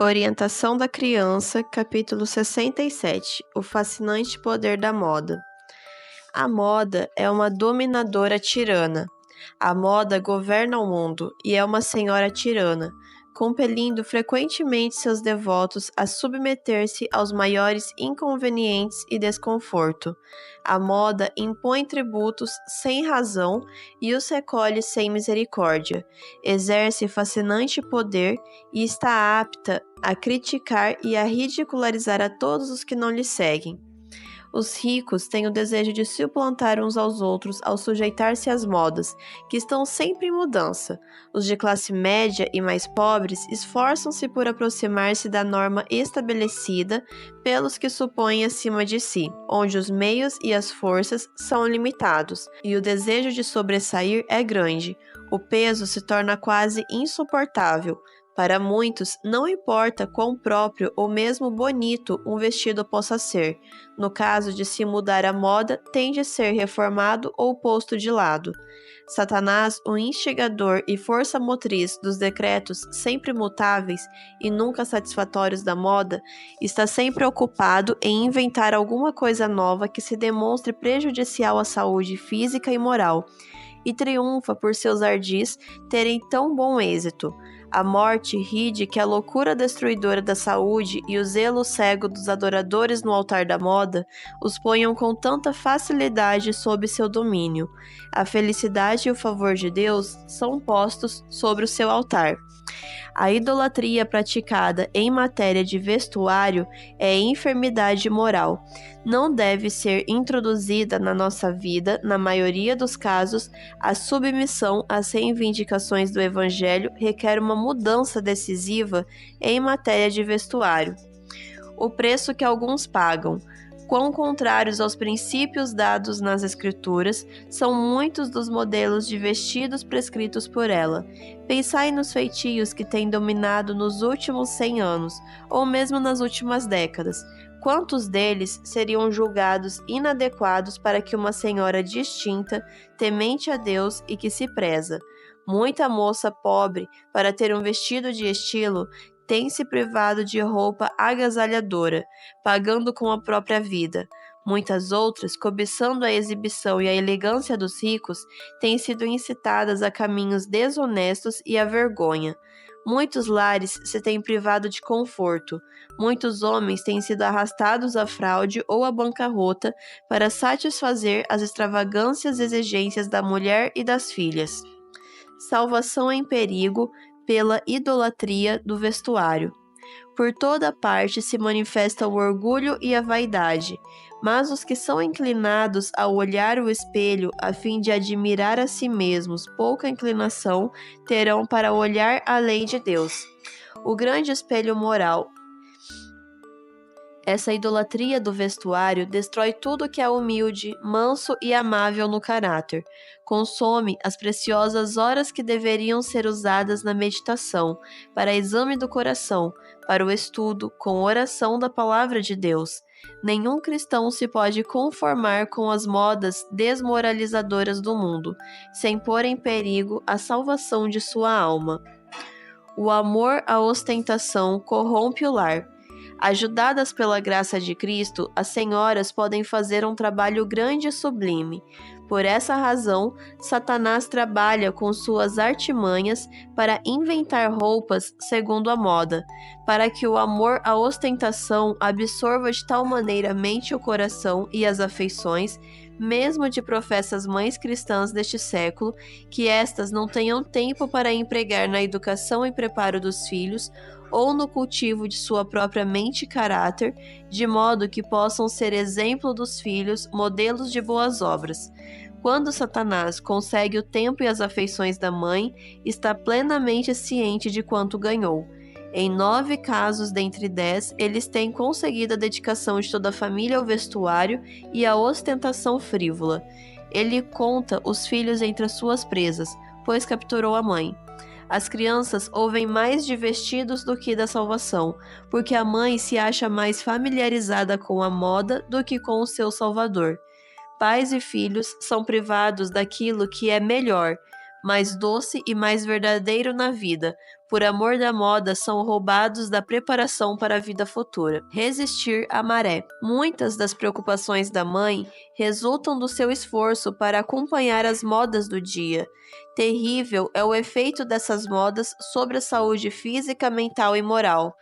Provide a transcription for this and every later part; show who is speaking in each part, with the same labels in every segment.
Speaker 1: Orientação da Criança, capítulo 67. O fascinante poder da moda. A moda é uma dominadora tirana. A moda governa o mundo e é uma senhora tirana, compelindo frequentemente seus devotos a submeter-se aos maiores inconvenientes e desconforto. A moda impõe tributos sem razão e os recolhe sem misericórdia. Exerce fascinante poder e está apta a criticar e a ridicularizar a todos os que não lhe seguem. Os ricos têm o desejo de suplantar uns aos outros ao sujeitar-se às modas, que estão sempre em mudança. Os de classe média e mais pobres esforçam-se por aproximar-se da norma estabelecida pelos que supõem acima de si, onde os meios e as forças são limitados, e o desejo de sobressair é grande. O peso se torna quase insuportável. Para muitos, não importa quão próprio ou mesmo bonito um vestido possa ser. No caso de se mudar a moda, tem de ser reformado ou posto de lado. Satanás, o instigador e força motriz dos decretos sempre mutáveis e nunca satisfatórios da moda, está sempre ocupado em inventar alguma coisa nova que se demonstre prejudicial à saúde física e moral, e triunfa por seus ardis terem tão bom êxito. A morte ride que a loucura destruidora da saúde e o zelo cego dos adoradores no altar da moda os ponham com tanta facilidade sob seu domínio. A felicidade e o favor de Deus são postos sobre o seu altar. A idolatria praticada em matéria de vestuário é enfermidade moral. Não deve ser introduzida na nossa vida, na maioria dos casos, a submissão às reivindicações do Evangelho requer uma mudança decisiva em matéria de vestuário. O preço que alguns pagam. Quão contrários aos princípios dados nas Escrituras são muitos dos modelos de vestidos prescritos por ela. Pensai nos feitios que têm dominado nos últimos 100 anos, ou mesmo nas últimas décadas. Quantos deles seriam julgados inadequados para que uma senhora distinta, temente a Deus e que se preza? Muita moça pobre, para ter um vestido de estilo, tem se privado de roupa agasalhadora, pagando com a própria vida. Muitas outras, cobiçando a exibição e a elegância dos ricos, têm sido incitadas a caminhos desonestos e à vergonha. Muitos lares se têm privado de conforto. Muitos homens têm sido arrastados à fraude ou à bancarrota para satisfazer as extravagâncias exigências da mulher e das filhas. Salvação em perigo pela idolatria do vestuário. Por toda parte se manifesta o orgulho e a vaidade, mas os que são inclinados a olhar o espelho a fim de admirar a si mesmos pouca inclinação terão para olhar a lei de Deus. O grande espelho moral. Essa idolatria do vestuário destrói tudo que é humilde, manso e amável no caráter. Consome as preciosas horas que deveriam ser usadas na meditação, para exame do coração, para o estudo, com oração da palavra de Deus. Nenhum cristão se pode conformar com as modas desmoralizadoras do mundo, sem pôr em perigo a salvação de sua alma. O amor à ostentação corrompe o lar. Ajudadas pela graça de Cristo, as senhoras podem fazer um trabalho grande e sublime. Por essa razão, Satanás trabalha com suas artimanhas para inventar roupas segundo a moda, para que o amor à ostentação absorva de tal maneira a mente e o coração e as afeições, mesmo de professas mães cristãs deste século, que estas não tenham tempo para empregar na educação e preparo dos filhos, ou no cultivo de sua própria mente e caráter, de modo que possam ser exemplo dos filhos, modelos de boas obras. Quando Satanás consegue o tempo e as afeições da mãe, está plenamente ciente de quanto ganhou. Em 9 casos dentre 10, eles têm conseguido a dedicação de toda a família ao vestuário e à ostentação frívola. Ele conta os filhos entre as suas presas, pois capturou a mãe. As crianças ouvem mais de vestidos do que da salvação, porque a mãe se acha mais familiarizada com a moda do que com o seu Salvador. Pais e filhos são privados daquilo que é melhor, mais doce e mais verdadeiro na vida, por amor da moda, são roubados da preparação para a vida futura. Resistir à maré. Muitas das preocupações da mãe resultam do seu esforço para acompanhar as modas do dia. Terrível é o efeito dessas modas sobre a saúde física, mental e moral,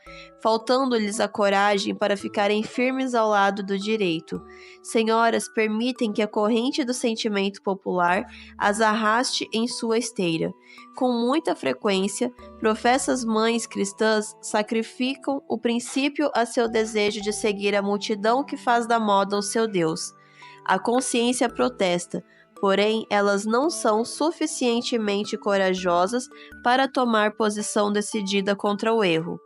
Speaker 1: faltando-lhes a coragem para ficarem firmes ao lado do direito. Senhoras permitem que a corrente do sentimento popular as arraste em sua esteira. Com muita frequência, professas mães cristãs sacrificam o princípio a seu desejo de seguir a multidão que faz da moda o seu Deus. A consciência protesta, porém elas não são suficientemente corajosas para tomar posição decidida contra o erro.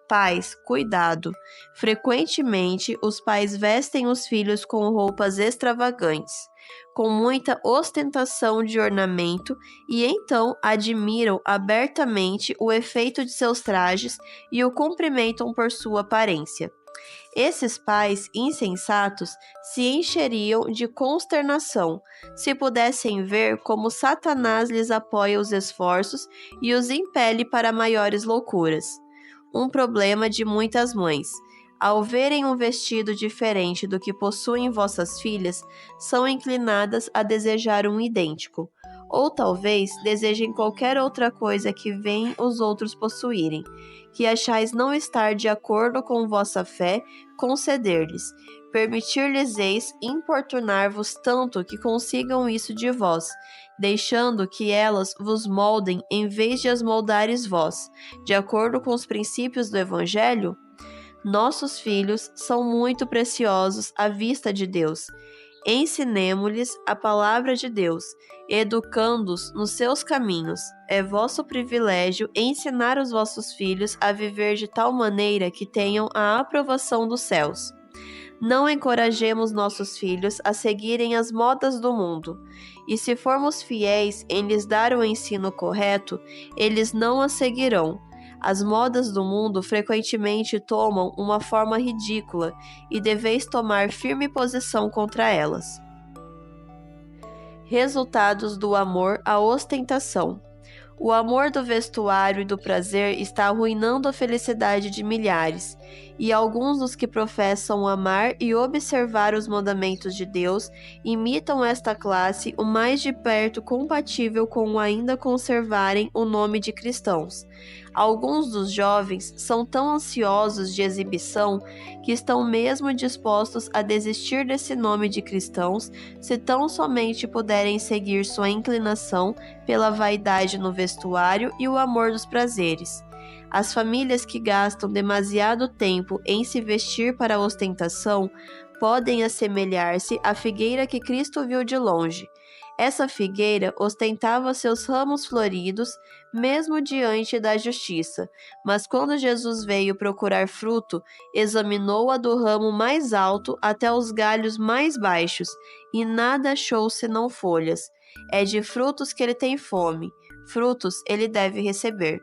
Speaker 1: Pais, cuidado! Frequentemente, os pais vestem os filhos com roupas extravagantes, com muita ostentação de ornamento, e então admiram abertamente o efeito de seus trajes e o cumprimentam por sua aparência. Esses pais insensatos se encheriam de consternação se pudessem ver como Satanás lhes apoia os esforços e os impele para maiores loucuras. Um problema de muitas mães. Ao verem um vestido diferente do que possuem vossas filhas, são inclinadas a desejar um idêntico, ou talvez desejem qualquer outra coisa que veem os outros possuírem, que achais não estar de acordo com vossa fé, conceder-lhes. Permitir-lhes-eis importunar-vos tanto que consigam isso de vós, deixando que elas vos moldem em vez de as moldares vós, de acordo com os princípios do Evangelho? Nossos filhos são muito preciosos à vista de Deus. Ensinemo-lhes a palavra de Deus, educando-os nos seus caminhos. É vosso privilégio ensinar os vossos filhos a viver de tal maneira que tenham a aprovação dos céus. Não encorajemos nossos filhos a seguirem as modas do mundo, e se formos fiéis em lhes dar o ensino correto, eles não as seguirão. As modas do mundo frequentemente tomam uma forma ridícula e deveis tomar firme posição contra elas. Resultados do amor à ostentação. O amor do vestuário e do prazer está arruinando a felicidade de milhares, e alguns dos que professam amar e observar os mandamentos de Deus imitam esta classe o mais de perto compatível com o ainda conservarem o nome de cristãos. Alguns dos jovens são tão ansiosos de exibição que estão mesmo dispostos a desistir desse nome de cristãos se tão somente puderem seguir sua inclinação pela vaidade no vestuário e o amor dos prazeres. As famílias que gastam demasiado tempo em se vestir para a ostentação podem assemelhar-se à figueira que Cristo viu de longe. Essa figueira ostentava seus ramos floridos, mesmo diante da justiça, mas quando Jesus veio procurar fruto, examinou-a do ramo mais alto até os galhos mais baixos, e nada achou senão folhas. É de frutos que ele tem fome, frutos ele deve receber.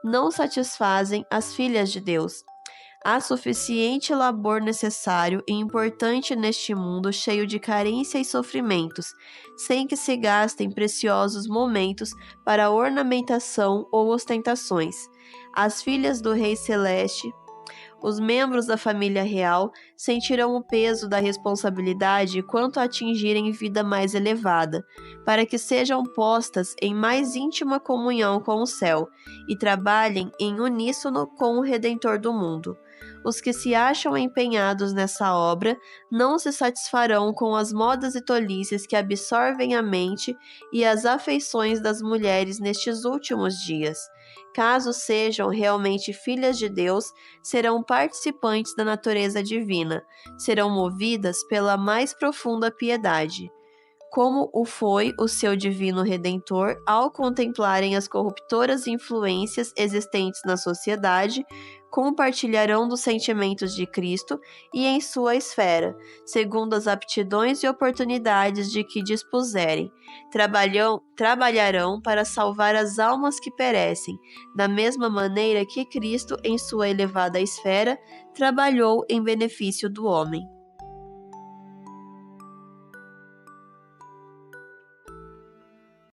Speaker 1: Não satisfazem as filhas de Deus. Há suficiente labor necessário e importante neste mundo cheio de carência e sofrimentos, sem que se gastem preciosos momentos para ornamentação ou ostentações. As filhas do Rei Celeste, os membros da família real, sentirão o peso da responsabilidade quanto a atingirem vida mais elevada, para que sejam postas em mais íntima comunhão com o céu e trabalhem em uníssono com o Redentor do mundo. Os que se acham empenhados nessa obra não se satisfarão com as modas e tolices que absorvem a mente e as afeições das mulheres nestes últimos dias. Caso sejam realmente filhas de Deus, serão participantes da natureza divina, serão movidas pela mais profunda piedade, como o foi o seu divino Redentor ao contemplarem as corruptoras influências existentes na sociedade, compartilharão dos sentimentos de Cristo e em sua esfera, segundo as aptidões e oportunidades de que dispuserem. Trabalharão para salvar as almas que perecem, da mesma maneira que Cristo, em sua elevada esfera, trabalhou em benefício do homem.